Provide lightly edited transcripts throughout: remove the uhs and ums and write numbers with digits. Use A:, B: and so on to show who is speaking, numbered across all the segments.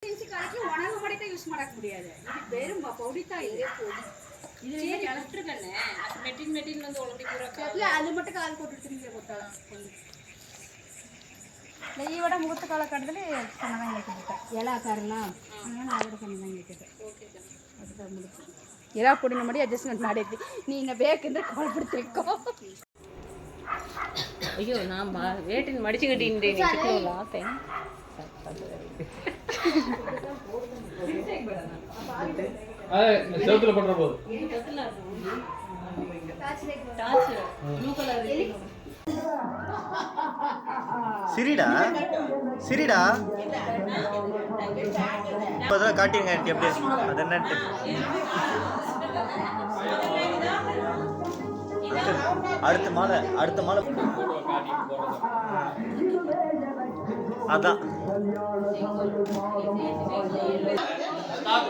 A: ಒಣಗ ಮಾಡಿತ use ಮಾಡಕ್ முடியாது ಇದು ಬೇರೆ ಪೌಡಿತಾ ಇದೆ ಇದು ಎಲೆಕ್ಟ್ರಿಕ್ ಅಣ್ಣ ಅದು ಮೆಟಿನ್ ಒಂದು ಒಳಗೆ ಪೂರ ಇಲ್ಲ ಅದು ಮಟ್ಟ ಕಾಲ್ ಕೊಟ್ಟಿರ್ತೀನಿ ಗೊತ್ತಾ നെയ്യോടെ മുഖത്ത് കളക്കടത്തിൽ ಎಲ್ಲ ಕಾರಣ ಆവിടെ ಚೆನ್ನಾಗಿರ್ತದೆ ಎಲ್ಲ ಪುಡಿನ ಮಾಡಿ ಅಡ್ಜಸ್ಟ್ಮೆಂಟ್ ಮಾಡಿದ್ವಿ ನೀನು ಬೇಕಂದ್ರೆ ಕಾಲ್ ಬಿಡ್ತಿರ್ಕೋ
B: ஐயோ நான் வேட்டின் மடிச்சு கட்டின்னு லாத்தேன்
C: செவுத்துல பண்ற போது
D: சிரிடா சிரிடா இப்போதான் காட்டிங்க எப்படி அது என்னன்ட்டு அடுத்த மாலை அதான்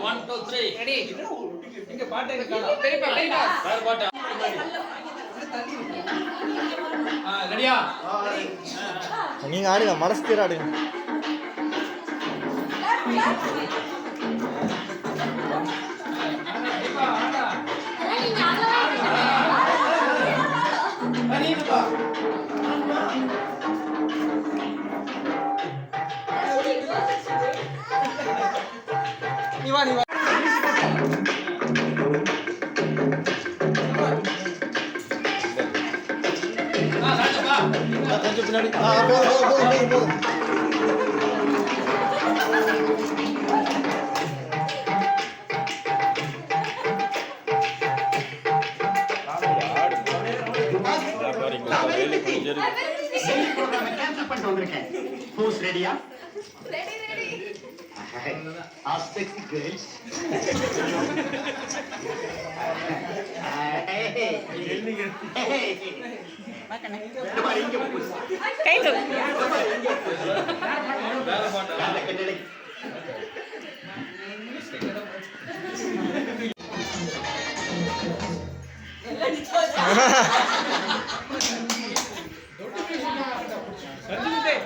C: 1 2 3 ரெடி இங்க பாட்டே காணோம் பெரியப்பா வேற பாட்டா ரெடியா
D: நீங்க ஆடுங்க மனசு தீர ஆடுங்க கொஞ்சம் பின்னாடி போதும்
E: Who's ready? Ready. Ask the girls.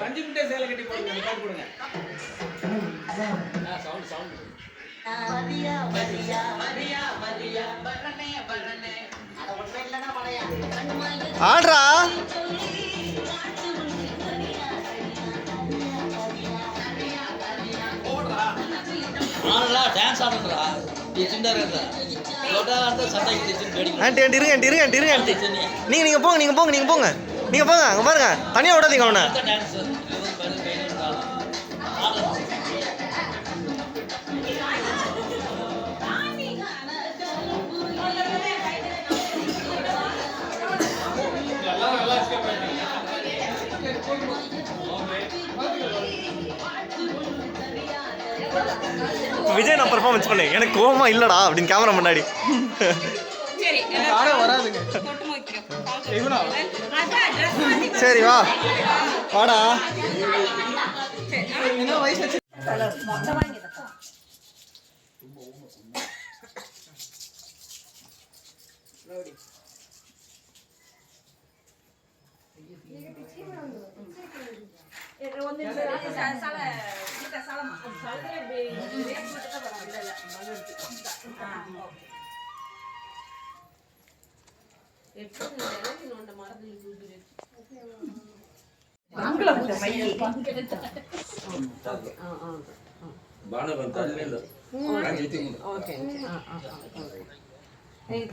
C: பஞ்சு சேலை கட்டி போடுங்க சவுண்ட் வரியா வரனே அட ஒண்ணே இல்லனா மலையா
D: ஆடுறா
F: ஆனலா டான்ஸ் ஆடுறா டிசிண்டர் இருக்கா லோட்டா அந்த சட்டைக்கு டிசின் பேடி
D: ஆண்டி இருங்க நீங்க போங்க அங்க பாருங்க தனியா விடாதீங்க அவனை
F: டான்ஸ்
D: விஜய் நான் பெர்ஃபார்மன்ஸ் பண்ணேன் எனக்கு கோவமா இல்லடா அப்படின்னு கேமரா முன்னாடி சரி வா வாடா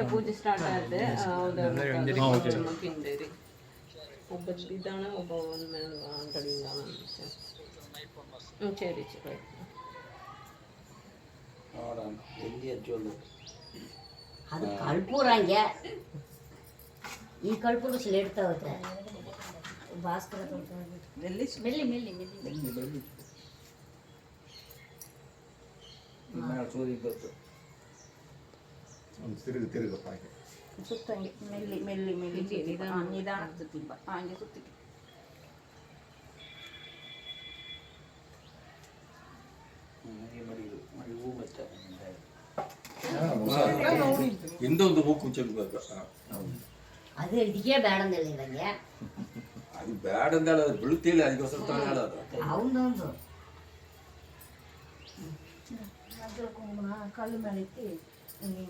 B: ಪೂಜೆ ಸ್ಟಾರ್ಟ್ ಆದ್ರೆ ಒಬ್ಬ ಇದ್ದಾನೆ ಒಬ್ಬ சரி
G: ಅದು ಕಳ್ಪೂರಂಗೆ ಈ ಕಳ್ಪೂರು ಸ್ಲೇಟ್ ತಗೋತೆ ಭಾಸ್ಕರ ಮೆಲ್ಲಿ
C: ತಿರುಗಪ್ಪ
A: ಸುತ್ತಂಗೆ ಮೆಲ್ಲಿ ನಿಧಾನ ಹಂಗೆ ಸುತ್ತಿ
C: ಇಂದೊಂದು ಮೂಕು ಚೆಲ್ಬೇಕು
G: ಅದು ಇದಕ್ಕೆ ಬೇಡ ಅಂದೇಳಿದಂಗೆ
C: ಅದು ಬೇಡ ಅಂದೇಳ ಬೀಳ್ತಿಲ್ಲ ಅದಕ್ಕೋಸ್ಕರ ಹೇಳೋದು
G: ಅವನೊಂದು
A: மஞ்சள் குங்குமம் கல் மேலே இட்டு இங்கே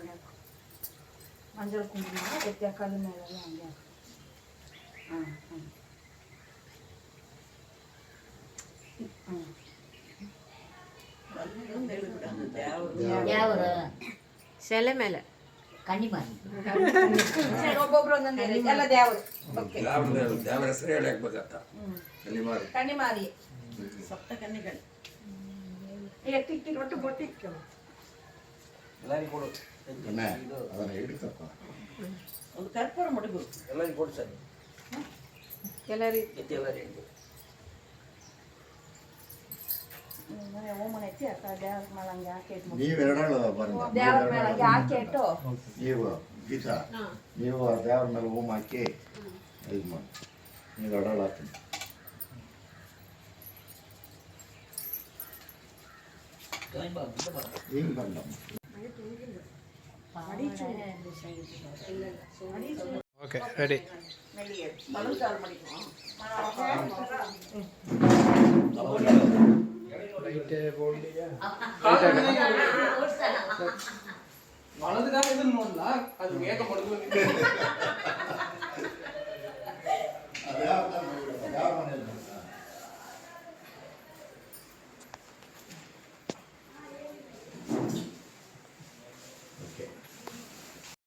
A: மஞ்சள் குங்குமம் வெத்தியா கல் மேலே அங்கே
G: ಯಾವರು
B: ಸೆಲೆ ಮೇಲೆ
G: ಕನ್ನಿಮಾರಿ
A: ಒಬ್ಬೊಬ್ರು ಒಂದೊಂದು ಎಲ್ಲ ದೇವರು ಓಕೆ
H: ದೇವರ ಹೆಸರು ಹೇಳಬೇಕಂತ
A: ಕನ್ನಿಮಾರಿ ಸಪ್ತ ಕನ್ನಿಗಳು ಎತ್ತಿಟ್ಟು ಒಟ್ಟು ಬೊಟ್ಟಿಟ್ಟು
C: ಎಲ್ಲರಿಗೂ ಕೊಡು
H: ಅದನ್ನ ಹಿಡಿತಪ್ಪ
A: ಒಂದು ಕರ್ಪೂರ ಮುಡುಗು
C: ಎಲ್ಲರಿಗೂ ಕೊಡು ಸರ್
A: ಎಲ್ಲರಿಗೂ
C: ದೇವರಿಗೆ
A: ಓಮನೆ ಎತ್ತಿ ಅಕ್ಕ ದೇವ್ರ ಮೇಳಂಗೆ ಹಾಕಿಟ್ಟು
H: ನೀವೆರಡಳು ಬಂದ
A: ದೇವ್ರ ಮೇಳಂಗೆ ಹಾಕಿಟ್ಟು
H: ನೀವು ಗೀತಾ ನೀವು ಆ ದೇವ್ರ ಮೇಲೆ ಹೂವು ಹಾಕಿ ಇದು ಮಾಡಿ ನೀವು ಎರಡಳು ಹಾಕಿ ಹಿಂಗೆ ಬಂದ
D: ಓಕೆ ರೆಡಿ
A: ಮಲಸಾರು ಮಾಡಿದ್ವಿ
C: வலது காலம் எதுன்னு அது வேக மடுக்கு